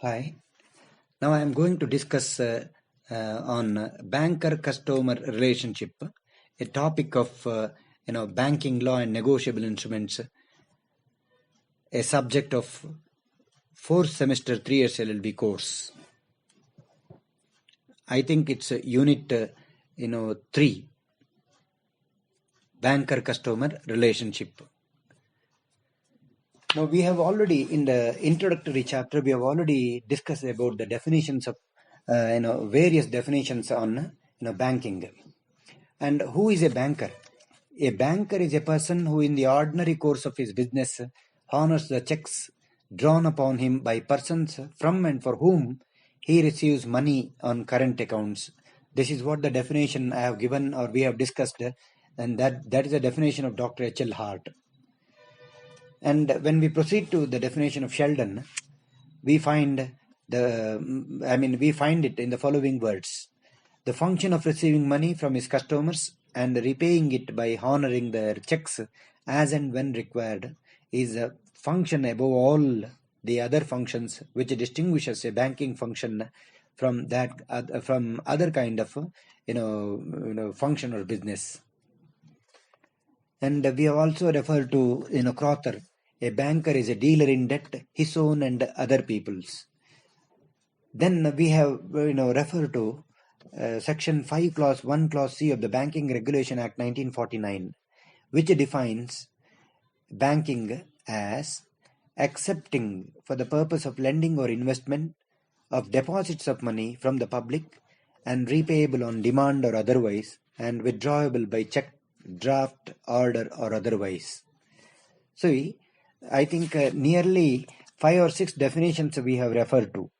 Hi. Now I am going to discuss on banker-customer relationship, a topic of banking law and negotiable instruments, a subject of fourth semester 3 years LLB course. I think it's unit 3, banker-customer relationship. Now we have already, in the introductory chapter, we have already discussed about the definitions of various definitions on banking. And who is a banker? A banker is a person who in the ordinary course of his business honors the checks drawn upon him by persons from and for whom he receives money on current accounts. This is what the definition I have given or we have discussed, and that is the definition of Dr. H.L. Hart. And when we proceed to the definition of Sheldon, we find it in the following words. The function of receiving money from his customers and repaying it by honoring their checks as and when required is a function above all the other functions which distinguishes a banking function from other kind of function or business. And we have also referred to Crowther. A banker is a dealer in debt, his own and other people's. Then we have referred to Section 5 Clause 1 Clause C of the Banking Regulation Act 1949, which defines banking as accepting for the purpose of lending or investment of deposits of money from the public and repayable on demand or otherwise and withdrawable by check, draft, order or otherwise. So I think nearly 5 or 6 definitions we have referred to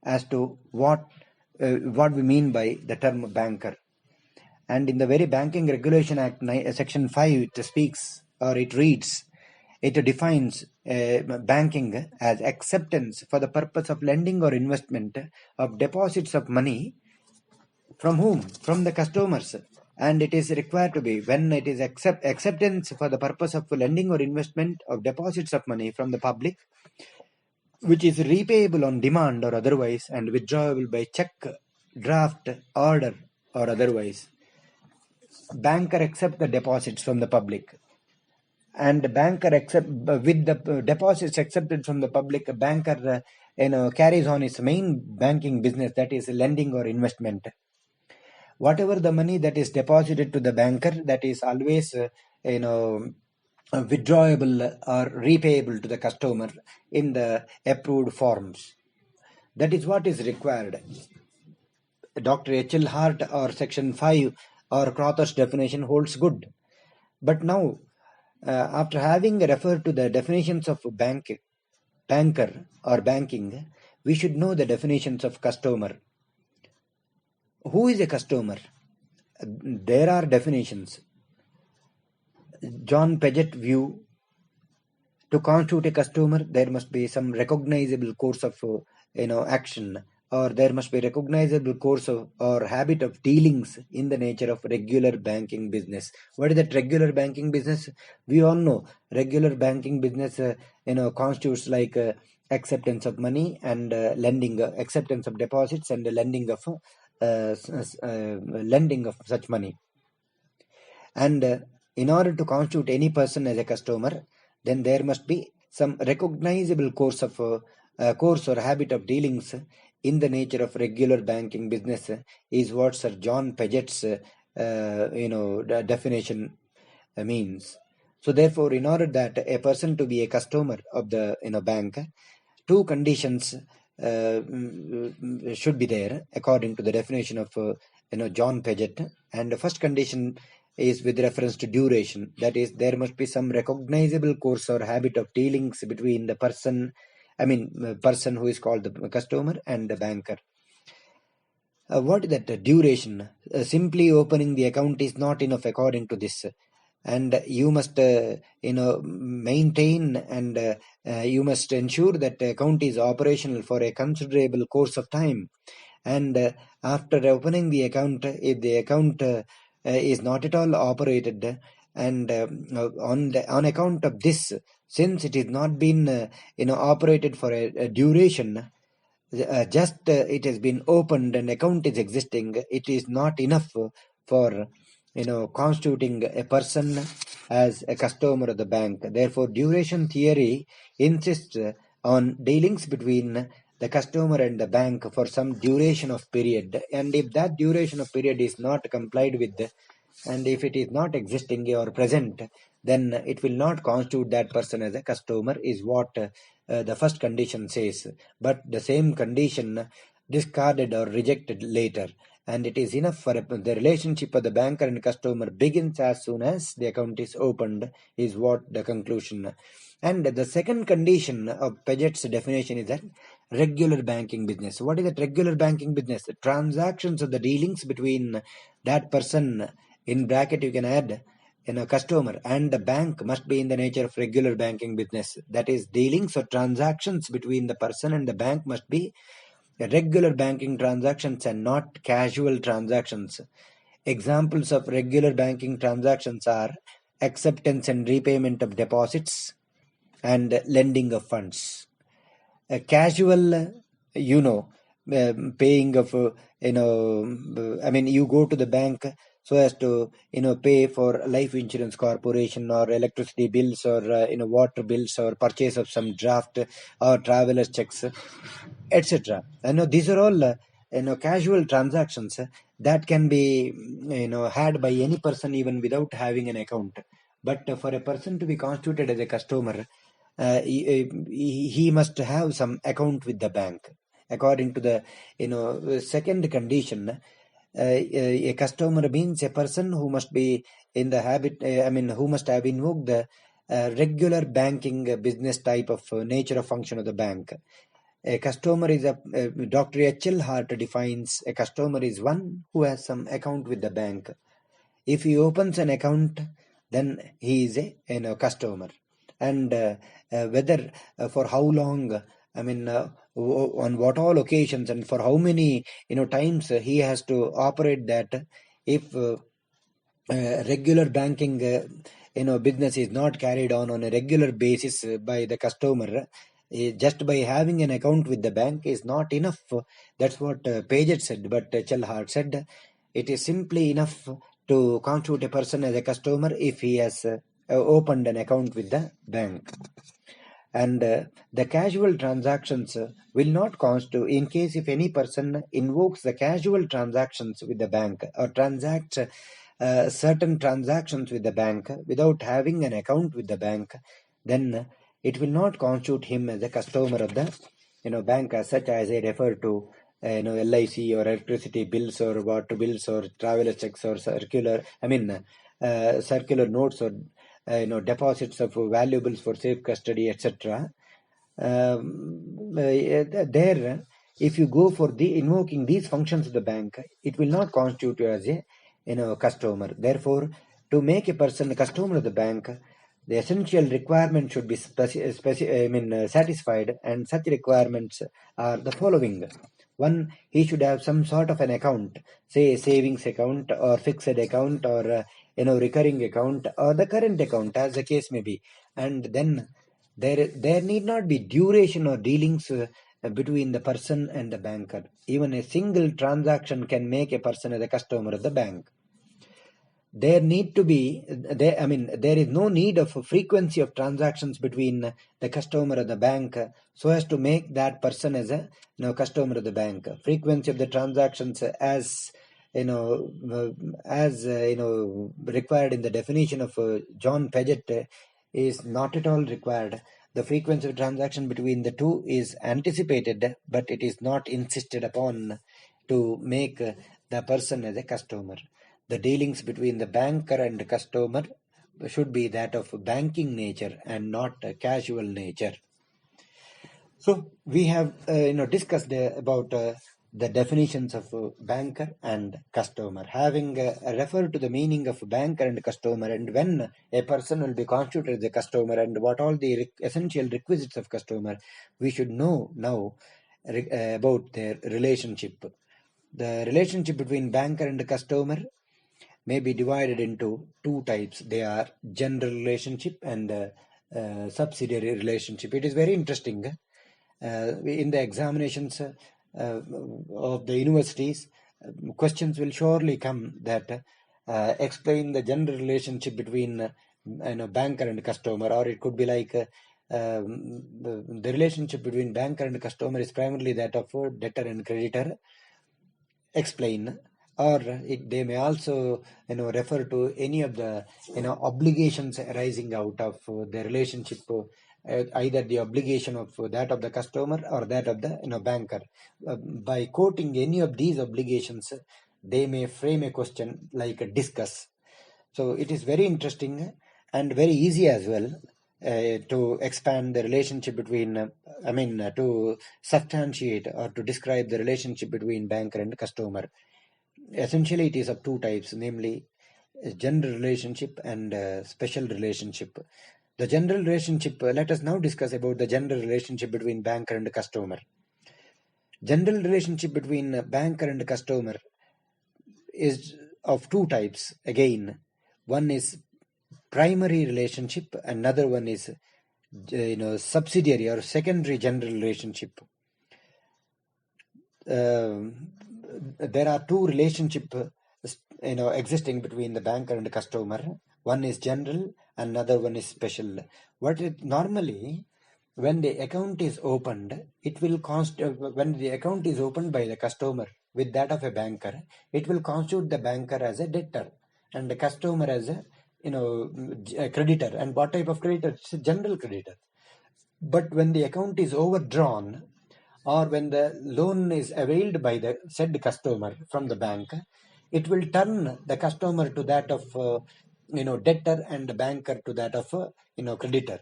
as to what we mean by the term banker. And in the very Banking Regulation Act, Section 5, it speaks or it reads, it defines banking as acceptance for the purpose of lending or investment of deposits of money from whom? From the customers. And it is required to be when it is acceptance for the purpose of lending or investment of deposits of money from the public, which is repayable on demand or otherwise and withdrawable by check, draft, order or otherwise. Banker accept the deposits from the public, and banker accept with the deposits accepted from the public. A banker carries on his main banking business, that is lending or investment. Whatever the money that is deposited to the banker, that is always withdrawable or repayable to the customer in the approved forms. That is what is required. Dr. H.L. Hart or Section 5 or Crowther's definition holds good. But now, after having referred to the definitions of banker or banking, we should know the definitions of customer. Who is a customer? There are definitions. John Paget view, to constitute a customer, there must be some recognizable course of action, or there must be recognizable course of or habit of dealings in the nature of regular banking business. What is that regular banking business? We all know regular banking business constitutes like acceptance of money and lending, acceptance of deposits and lending of such money. And in order to constitute any person as a customer, then there must be some recognizable course or habit of dealings in the nature of regular banking business, is what Sir John Paget's definition means. So therefore, in order that a person to be a customer of the bank, 2 conditions should be there according to the definition of John Paget. And the first condition is with reference to duration. That is, there must be some recognizable course or habit of dealings between the person who is called the customer and the banker. What is that duration? Simply opening the account is not enough according to this. And you must maintain and you must ensure that the account is operational for a considerable course of time. And after opening the account, if the account is not at all operated, and on account of this, since it is not been operated for a duration, just it has been opened and account is existing, it is not enough for constituting a person as a customer of the bank. Therefore, duration theory insists on dealings between the customer and the bank for some duration of period, and if that duration of period is not complied with, and if it is not existing or present, then it will not constitute that person as a customer, is what the first condition says. But the same condition discarded or rejected later, and it is enough for the relationship of the banker and customer begins as soon as the account is opened, is what the conclusion. And the second condition of Paget's definition is that regular banking business. What is that regular banking business? The transactions of the dealings between that person, in bracket you can add customer, and the bank must be in the nature of regular banking business. That is, dealings or transactions between the person and the bank must be regular banking transactions and not casual transactions. Examples of regular banking transactions are acceptance and repayment of deposits and lending of funds. A casual, paying of, you go to the bank so as to, pay for life insurance corporation or electricity bills or, water bills or purchase of some draft or traveler's checks, etc. These are all, casual transactions that can be, had by any person even without having an account. But for a person to be constituted as a customer, he must have some account with the bank. According to the second condition, a customer means a person who must be in the habit, who must have invoked the regular banking business type of nature of function of the bank. A customer is Dr. H.L. Hart defines a customer is one who has some account with the bank. If he opens an account, then he is a customer. And whether for how long, on what all occasions and for how many times he has to operate that. If regular banking business is not carried on a regular basis by the customer, just by having an account with the bank is not enough. That's what Paget said, but H.L. Hart said it is simply enough to constitute a person as a customer if he has opened an account with the bank. And the casual transactions will not constitute in case if any person invokes the casual transactions with the bank or transacts certain transactions with the bank without having an account with the bank, then it will not constitute him as a customer of the bank as such, as I refer to LIC or electricity bills or water bills or traveler checks or circular notes or deposits of valuables for safe custody, etc. There, if you go for the invoking these functions of the bank, it will not constitute you as a customer. Therefore, to make a person a customer of the bank, the essential requirement should be satisfied, and such requirements are the following. One, he should have some sort of an account, say a savings account or fixed account or recurring account or the current account, as the case may be. And then there need not be duration or dealings between the person and the banker. Even a single transaction can make a person as a customer of the bank. There is no need of a frequency of transactions between the customer and the bank so as to make that person as a customer of the bank. Frequency of the transactions as required in the definition of John Paget is not at all required. The frequency of transaction between the two is anticipated, but it is not insisted upon to make the person as a customer. The dealings between the banker and the customer should be that of banking nature and not casual nature. So we have discussed about the definitions of banker and customer. Having referred to the meaning of banker and customer, and when a person will be constituted as a customer and what all the essential requisites of customer, we should know now about their relationship. The relationship between banker and customer may be divided into two types. They are general relationship and subsidiary relationship. It is very interesting. in the examinations of the universities, questions will surely come that explain the general relationship between banker and customer, or it could be like the relationship between banker and customer is primarily that of debtor and creditor. Explain, or they may also refer to any of the obligations arising out of the relationship, either the obligation of that of the customer or that of the banker. By quoting any of these obligations, they may frame a question like a discuss. So it is very interesting and very easy as well to expand the relationship between, to substantiate or to describe the relationship between banker and customer. Essentially, it is of two types, namely general relationship and special relationship. The general relationship, let us now discuss about the general relationship between banker and customer. General relationship between banker and customer is of two types. Again, one is primary relationship, another one is subsidiary or secondary general relationship. There are two relationship existing between the banker and the customer. One is general, another one is special. Normally, when the account is opened, it will when the account is opened by the customer with that of a banker, it will constitute the banker as a debtor and the customer as a creditor. And what type of creditor? It's a general creditor. But when the account is overdrawn, or when the loan is availed by the said customer from the bank, it will turn the customer to that of debtor and the banker to that of creditor.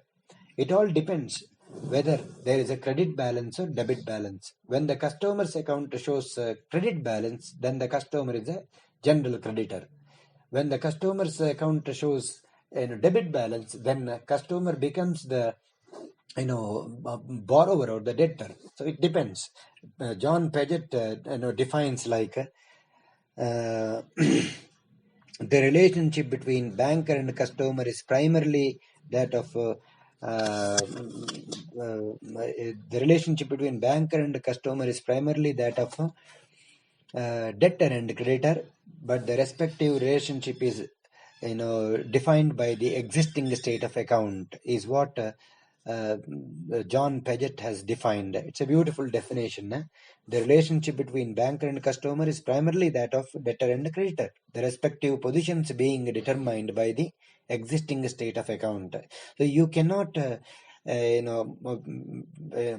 It all depends whether there is a credit balance or debit balance. When the customer's account shows credit balance, then the customer is a general creditor. When the customer's account shows debit balance, then customer becomes the borrower or the debtor. So it depends. John Paget defines like the relationship between banker and customer is primarily that of the relationship between banker and customer is primarily that of debtor and creditor, but the respective relationship is defined by the existing state of account, is what John Paget has defined. It's a beautiful definition. The relationship between banker and customer is primarily that of debtor and creditor, the respective positions being determined by the existing state of account. So you cannot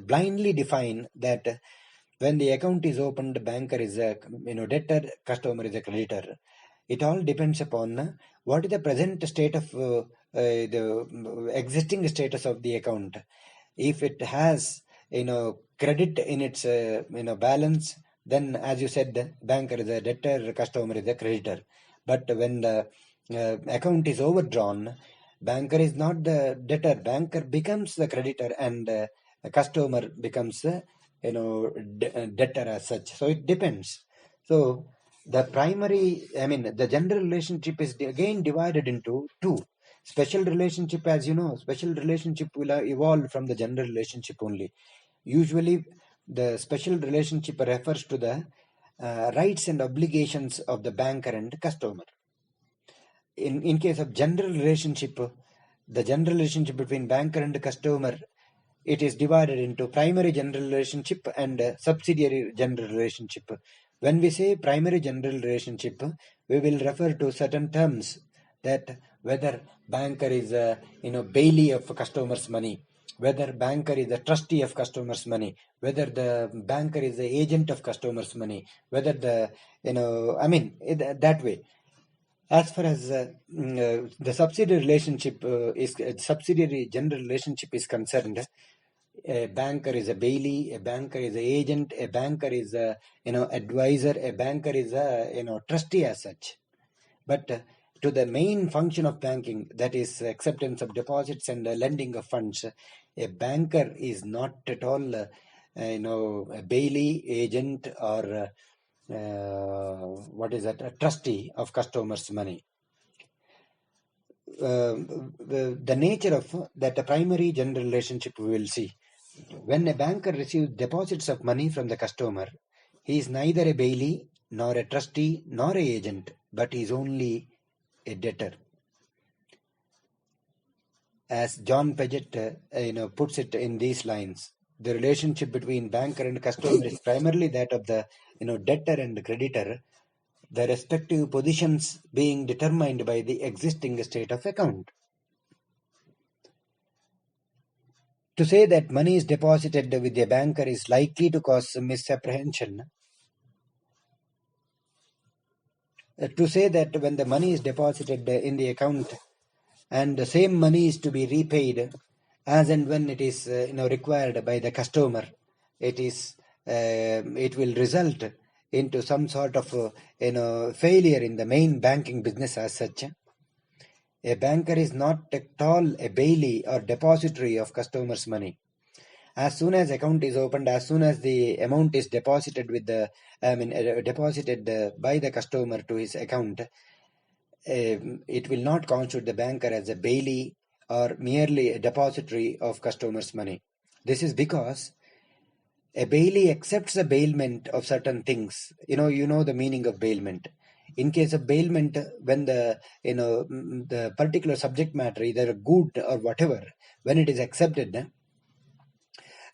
blindly define that when the account is opened, banker is a debtor, customer is a creditor. It all depends upon what is the present state of the existing status of the account. If it has credit in its balance, then as you said, banker is a debtor, customer is a creditor. But when the account is overdrawn, banker is not the debtor, banker becomes the creditor, and customer becomes the debtor as such. So it depends. So the the general relationship is again divided into two. Special relationship, as you know, special relationship will evolve from the general relationship only. Usually, the special relationship refers to the rights and obligations of the banker and customer. In case of general relationship, the general relationship between banker and customer, it is divided into primary general relationship and subsidiary general relationship. When we say primary general relationship, we will refer to certain terms, that whether banker is a bailee of customers' money, whether banker is a trustee of customers' money, whether the banker is the agent of customers' money, whether the that way. As far as the subsidiary relationship subsidiary general relationship is concerned, a banker is a bailee, a banker is an agent, a banker is a advisor, a banker is a trustee as such. But to the main function of banking, that is acceptance of deposits and lending of funds, a banker is not at all a bailee, agent, or a trustee of customers' money. The nature of that primary general relationship we will see. When a banker receives deposits of money from the customer, he is neither a bailee, nor a trustee, nor a agent, but he is only a debtor. As John Paget puts it in these lines, the relationship between banker and customer is primarily that of the debtor and creditor, the respective positions being determined by the existing state of account. To say that money is deposited with a banker is likely to cause misapprehension. To say that when the money is deposited in the account and the same money is to be repaid as and when it is required by the customer, it will result into some sort of failure in the main banking business as such. A banker is not at all a bailee or depository of customers' money. As soon as account is opened, as soon as the amount is deposited deposited by the customer to his account, it will not constitute the banker as a bailee or merely a depository of customers' money. This is because a bailee accepts the bailment of certain things. You know the meaning of bailment. In case of bailment, when the particular subject matter, either good or whatever, when it is accepted,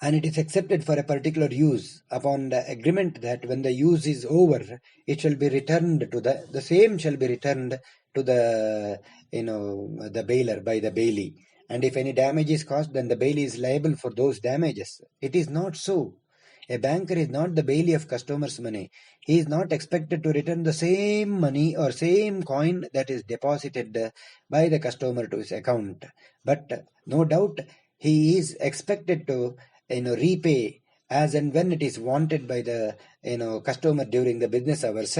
and it is accepted for a particular use, upon the agreement that when the use is over, it shall be returned to the same shall be returned to the the bailer by the bailee. And if any damage is caused, then the bailee is liable for those damages. It is not so. A banker is not the bailee of customers' money. He is not expected to return the same money or same coin that is deposited by the customer to his account. But no doubt he is expected to repay as and when it is wanted by the customer during the business hours.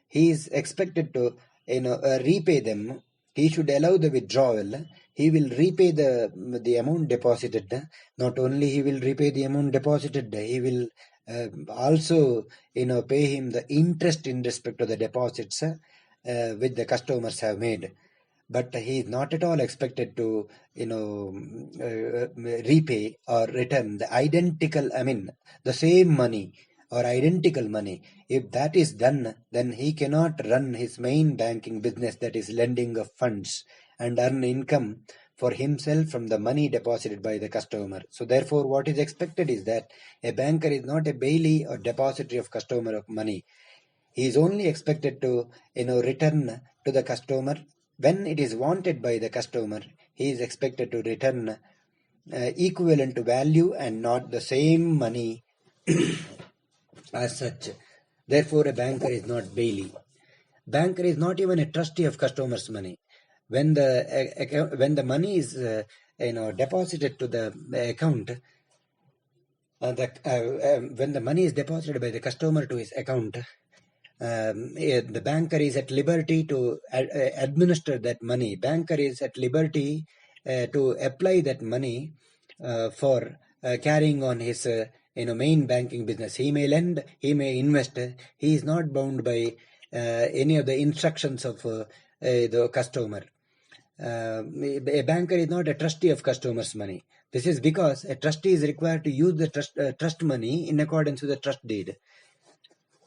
He is expected to repay them. He should allow the withdrawal. He will repay the amount deposited. Not only he will repay the amount deposited, he will also pay him the interest in respect to the deposits which the customers have made. But he is not at all expected to repay or return the same money or identical money. If that is done, then he cannot run his main banking business, that is lending of funds, and earn income for himself from the money deposited by the customer. So therefore, what is expected is that a banker is not a bailee or depository of customer of money. He is only expected to return to the customer when it is wanted by the customer. He is expected to return equivalent to value and not the same money as such. Therefore, a banker is not bailee. Banker is not even a trustee of customers' money. When the money is deposited to the account, when the money is deposited by the customer to his account, the banker is at liberty to administer that money. Banker is at liberty to apply that money for carrying on his main banking business. He may lend, he may invest. He is not bound by any of the instructions of the customer. A banker is not a trustee of customers' money. This is because a trustee is required to use the trust money in accordance with the trust deed.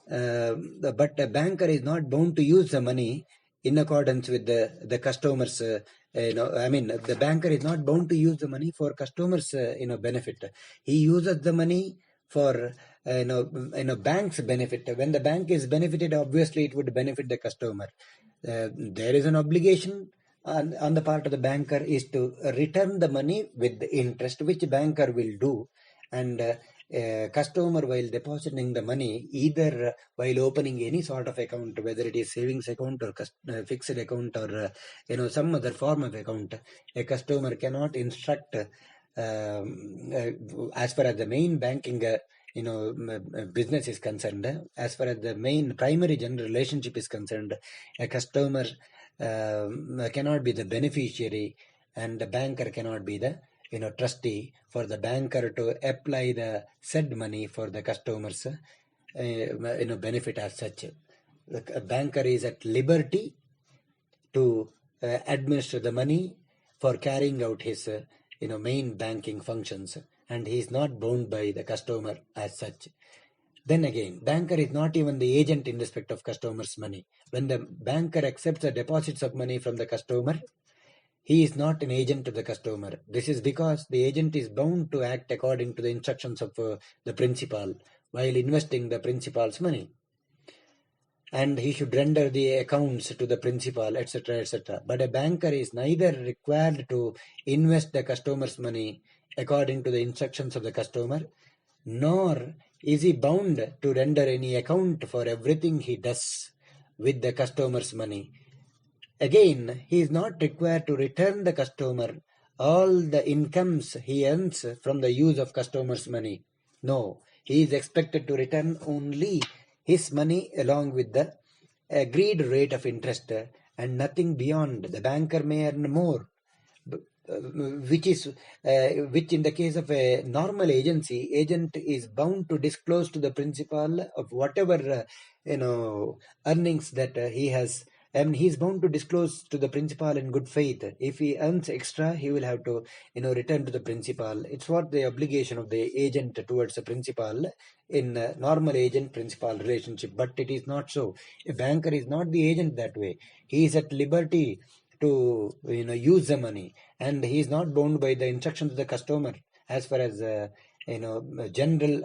But a banker is not bound to use the money in accordance with the customers. The banker is not bound to use the money for customers' benefit. He uses the money for bank's benefit. When the bank is benefited, obviously it would benefit the customer. There is an obligation on the part of the banker is to return the money with the interest, which banker will do, and customer, while depositing the money, either while opening any sort of account, whether it is savings account or fixed account or some other form of account, a customer cannot instruct as far as the main banking business is concerned. As far as the main primary general relationship is concerned, a customer cannot be the beneficiary, and the banker cannot be the trustee for the banker to apply the said money for the customers benefit as such. The banker is at liberty to administer the money for carrying out his main banking functions. and he is not bound by the customer as such. Then again, banker is not even the agent in respect of customer's money. When the banker accepts the deposits of money from the customer, he is not an agent to the customer. This is because the agent is bound to act according to the instructions of the principal while investing the principal's money. And he should render the accounts to the principal, etc., etc. But a banker is neither required to invest the customer's money according to the instructions of the customer, nor is he bound to render any account for everything he does with the customer's money. Again, he is not required to return the customer all the incomes he earns from the use of customer's money. No, he is expected to return only his money along with the agreed rate of interest and nothing beyond. The banker may earn more, which in the case of a normal agency, agent is bound to disclose to the principal of whatever earnings that he has, and he is bound to disclose to the principal in good faith. If he earns extra, he will have to return to the principal. It's what the obligation of the agent towards the principal in normal agent principal relationship. But it is not so. A banker is not the agent that way. He is at liberty to use the money, and he is not bound by the instructions of the customer as far as general,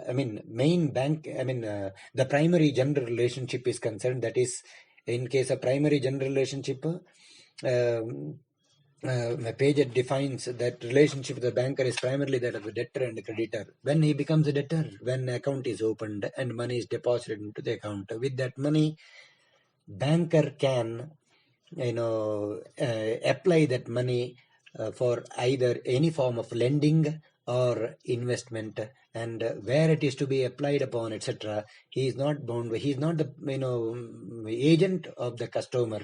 main bank, the primary general relationship is concerned. That is, in case of primary general relationship, Paget defines that relationship with the banker is primarily that of the debtor and the creditor. When he becomes a debtor, when an account is opened and money is deposited into the account, with that money, banker can apply that money for either any form of lending or investment, and where it is to be applied upon, etc. He is not bound. He is not the agent of the customer,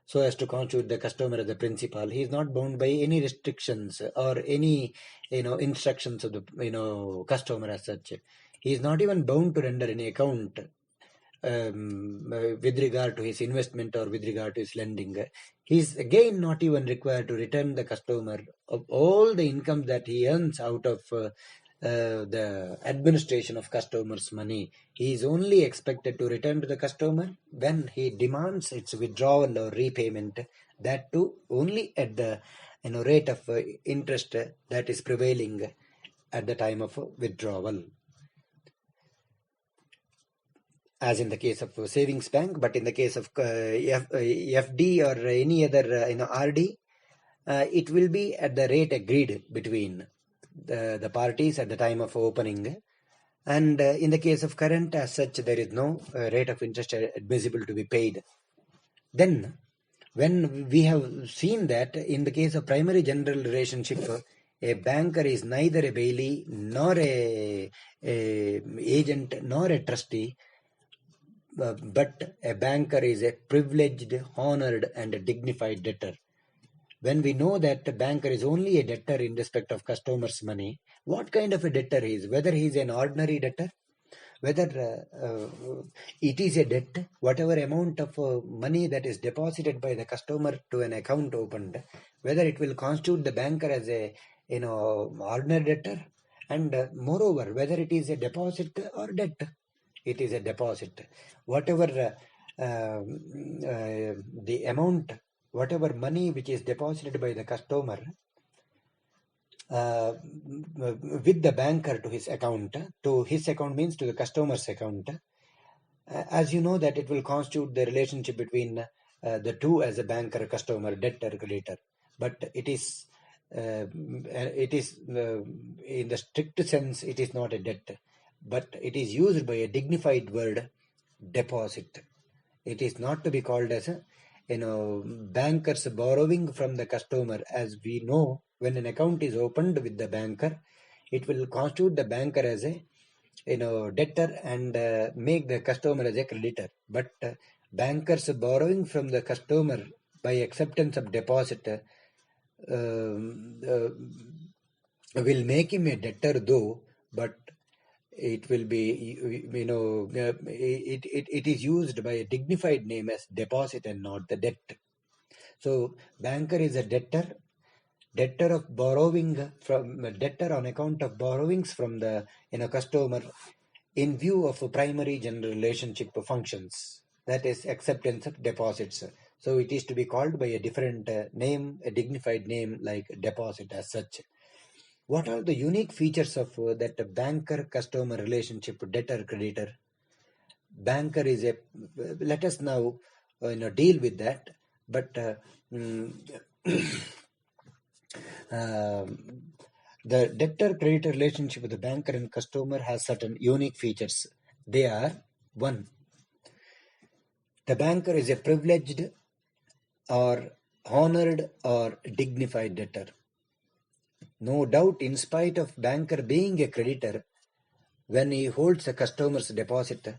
so as to constitute the customer as the principal. He is not bound by any restrictions or any instructions of the customer as such. He is not even bound to render any account with regard to his investment or with regard to his lending. He is again not even required to return the customer of all the income that he earns out of the administration of customers' money. He is only expected to return to the customer when he demands its withdrawal or repayment, that too only at the rate of interest that is prevailing at the time of withdrawal, as in the case of savings bank. But in the case of FD or any other RD, it will be at the rate agreed between the parties at the time of opening. And in the case of current, as such, there is no rate of interest admissible to be paid. Then, when we have seen that in the case of primary general relationship, a banker is neither a bailee nor a agent nor a trustee, but a banker is a privileged, honored, and a dignified debtor. When we know that the banker is only a debtor in respect of customers' money, what kind of a debtor he is? Whether he is an ordinary debtor, whether it is a debt, whatever amount of money that is deposited by the customer to an account opened, whether it will constitute the banker as a ordinary debtor, and moreover, whether it is a deposit or debt. It is a deposit. Whatever the amount, whatever money which is deposited by the customer with the banker to his account means to the customer's account, as you know that it will constitute the relationship between the two as a banker, customer, debtor, creditor. But it is in the strict sense, it is not a debt, but it is used by a dignified word, deposit. It is not to be called as a bankers borrowing from the customer. As we know, when an account is opened with the banker, it will constitute the banker as a debtor and make the customer as a creditor. But bankers borrowing from the customer by acceptance of deposit will make him a debtor, though, but it will be, it is used by a dignified name as deposit and not the debt. So banker is a debtor debtor of borrowing from debtor on account of borrowings from the customer in view of a primary general relationship functions, that is acceptance of deposits. So it is to be called by a different name, a dignified name like deposit as such. What are the unique features of that banker customer relationship, debtor creditor? Banker is a, let us now deal with that, but the debtor creditor relationship with the banker and customer has certain unique features. They are: one, the banker is a privileged or honored or dignified debtor. No doubt, in spite of banker being a creditor when he holds a customer's deposit,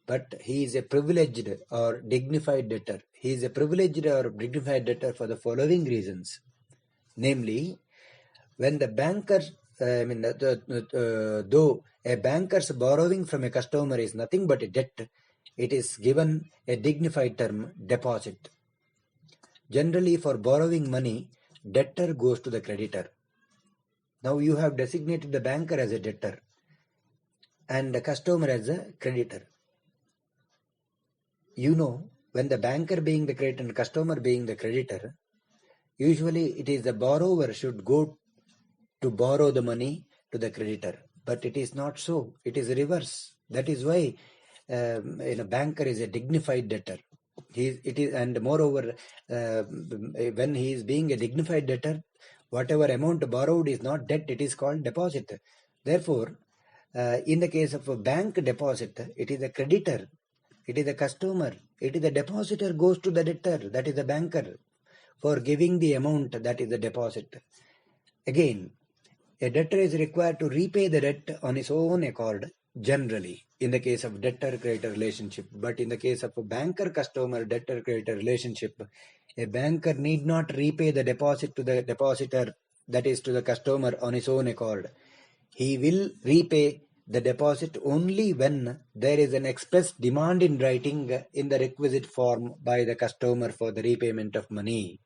but he is a privileged or dignified debtor. He is a privileged or dignified debtor for the following reasons. Namely, when the banker, though a banker's borrowing from a customer is nothing but a debt, it is given a dignified term, deposit. Generally, for borrowing money, debtor goes to the creditor. Now you have designated the banker as a debtor and the customer as a creditor. When the banker being the creditor and customer being the creditor, usually it is the borrower should go to borrow the money to the creditor, but it is not so. It is reverse. That is why banker is a dignified debtor. And moreover, when he is being a dignified debtor, whatever amount borrowed is not debt, it is called deposit. Therefore, in the case of a bank deposit, it is a creditor, it is a customer, it is the depositor goes to the debtor, that is the banker, for giving the amount, that is the deposit. Again, a debtor is required to repay the debt on his own accord, generally, in the case of debtor-creditor relationship. But in the case of a banker-customer debtor-creditor relationship, a banker need not repay the deposit to the depositor, that is to the customer, on his own accord. He will repay the deposit only when there is an express demand in writing in the requisite form by the customer for the repayment of money.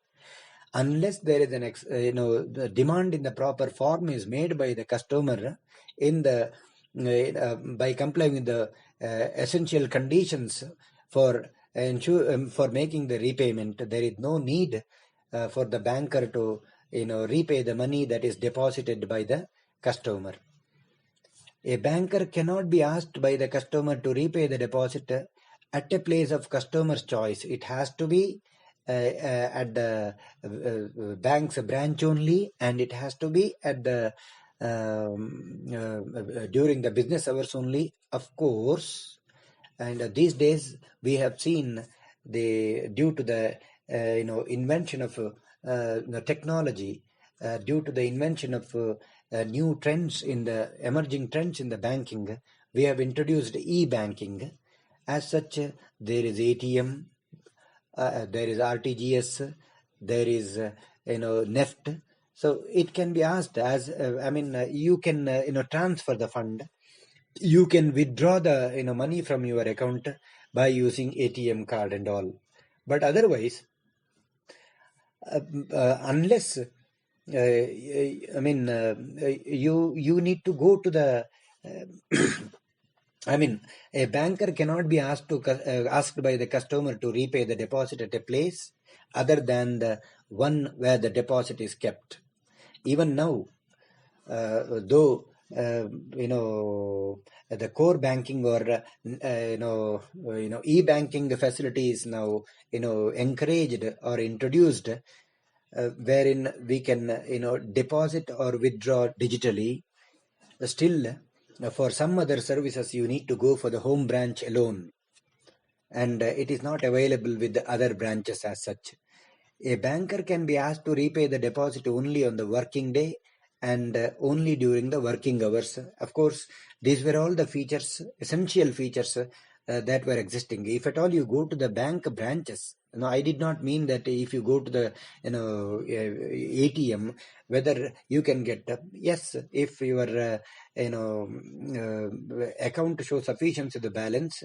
Unless there is an the demand in the proper form is made by the customer in the by complying with the essential conditions for making the repayment, there is no need for the banker to repay the money that is deposited by the customer. A banker cannot be asked by the customer to repay the deposit at a place of customer's choice. It has to be at the bank's branch only, and it has to be at the during the business hours only, of course. And these days we have seen due to the invention of technology, due to the invention of new trends in the emerging trends in the banking, we have introduced e-banking. As such, there is ATM, there is RTGS, there is NEFT. So it can be asked as you can transfer the fund, you can withdraw the money from your account by using ATM card and all. But otherwise, unless you need to go to the a banker cannot be asked by the customer to repay the deposit at a place other than the one where the deposit is kept. Even now, though the core banking or e-banking facilities now encouraged or introduced, wherein we can deposit or withdraw digitally. Still, for some other services you need to go for the home branch alone, and it is not available with the other branches as such. A banker can be asked to repay the deposit only on the working day and only during the working hours. Of course, these were all the features, essential features that were existing. If at all you go to the bank branches, I did not mean that if you go to the ATM, whether you can get yes, if your account shows sufficiency of the balance,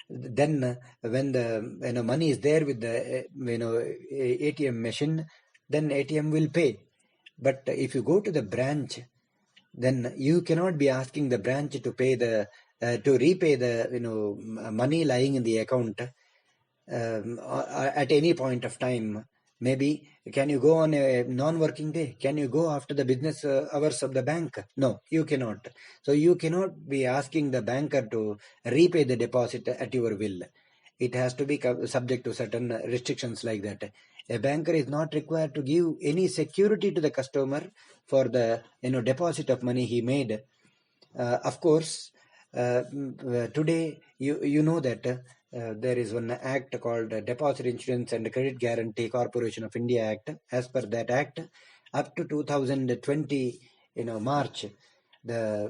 then when the money is there with the ATM machine, then ATM will pay. But if you go to the branch, then you cannot be asking the branch to pay to repay the money lying in the account at any point of time. Maybe can you go on a non-working day? Can you go after the business hours of the bank? No, you cannot. So you cannot be asking the banker to repay the deposit at your will. It has to be subject to certain restrictions like that. A banker is not required to give any security to the customer for the deposit of money he made. Of course, today you know that there is one act called Deposit Insurance and Credit Guarantee Corporation of India Act. As per that act, up to 2020 March,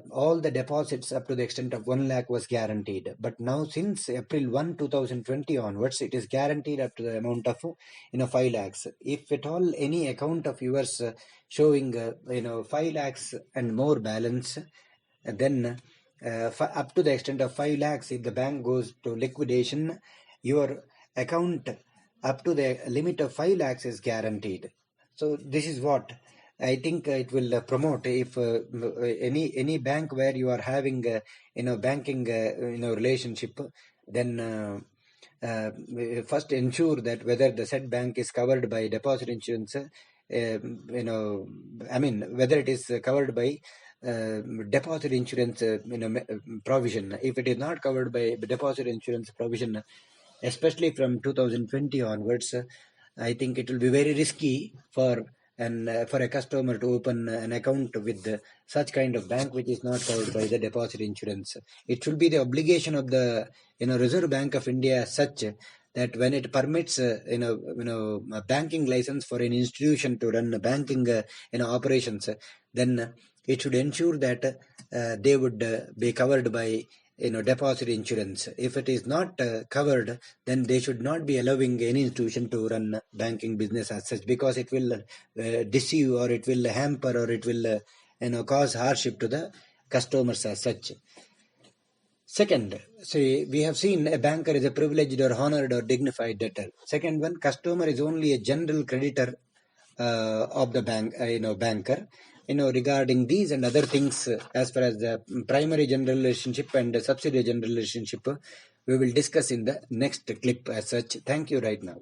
all the deposits up to the extent of 1 lakh was guaranteed. But now since April 1, 2020 onwards, it is guaranteed up to the amount of 5 lakhs. If at all any account of yours showing 5 lakhs and more balance, then up to the extent of 5 lakhs, if the bank goes to liquidation, your account up to the limit of 5 lakhs is guaranteed. So this is what I think it will promote. If any bank where you are having banking relationship, then first ensure that whether the said bank is covered by deposit insurance, whether it is covered by deposit insurance provision. If it is not covered by deposit insurance provision, especially from 2020 onwards, I think it will be very risky for a customer to open an account with such kind of bank which is not covered by the deposit insurance. It should be the obligation of the Reserve Bank of India such that when it permits a banking license for an institution to run banking operations, then it should ensure that they would be covered by deposit insurance. If it is not covered, then they should not be allowing any institution to run banking business as such, because it will deceive, or it will hamper, or it will cause hardship to the customers as such. Second, see, we have seen a banker is a privileged or honored or dignified debtor. Second one, customer is only a general creditor of the bank, banker. Regarding these and other things, as far as the primary general relationship and the subsidiary general relationship, we will discuss in the next clip as such. Thank you right now.